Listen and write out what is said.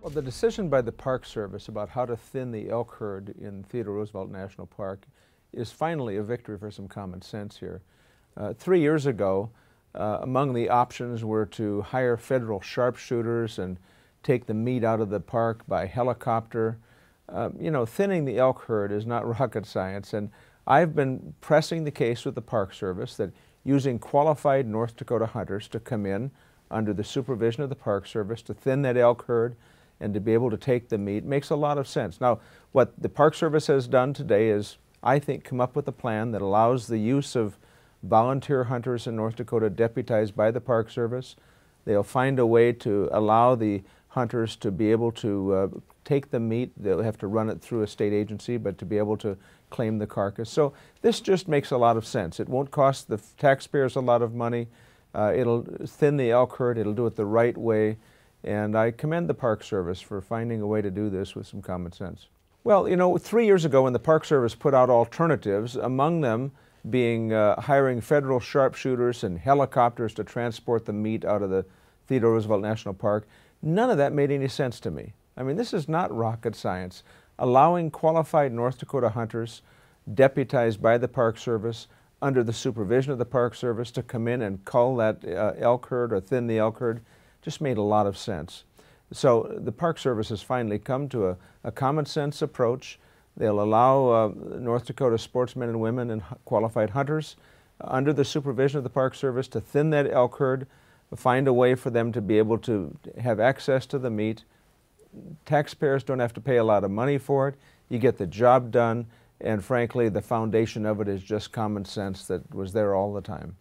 Well, the decision by the Park Service about how to thin the elk herd in Theodore Roosevelt National Park is finally a victory for some common sense here. 3 years ago, among the options were to hire federal sharpshooters and take the meat out of the park by helicopter. Thinning the elk herd is not rocket science, and I've been pressing the case with the Park Service that using qualified North Dakota hunters to come in under the supervision of the Park Service to thin that elk herd and to be able to take the meat makes a lot of sense. Now, what the Park Service has done today is, I think, come up with a plan that allows the use of volunteer hunters in North Dakota deputized by the Park Service. They'll find a way to allow the hunters to be able to take the meat. They'll have to run it through a state agency, but to be able to claim the carcass. So this just makes a lot of sense. It won't cost the taxpayers a lot of money. It'll thin the elk herd. It'll do it the right way. And I commend the Park Service for finding a way to do this with some common sense. Well, 3 years ago when the Park Service put out alternatives, among them being hiring federal sharpshooters and helicopters to transport the meat out of the Theodore Roosevelt National Park, none of that made any sense to me. I mean, this is not rocket science. Allowing qualified North Dakota hunters, deputized by the Park Service, under the supervision of the Park Service, to come in and cull that elk herd or thin the elk herd just made a lot of sense. So the Park Service has finally come to a common sense approach. They'll allow North Dakota sportsmen and women and qualified hunters under the supervision of the Park Service to thin that elk herd, find a way for them to be able to have access to the meat. Taxpayers don't have to pay a lot of money for it. You get the job done, and frankly, the foundation of it is just common sense that was there all the time.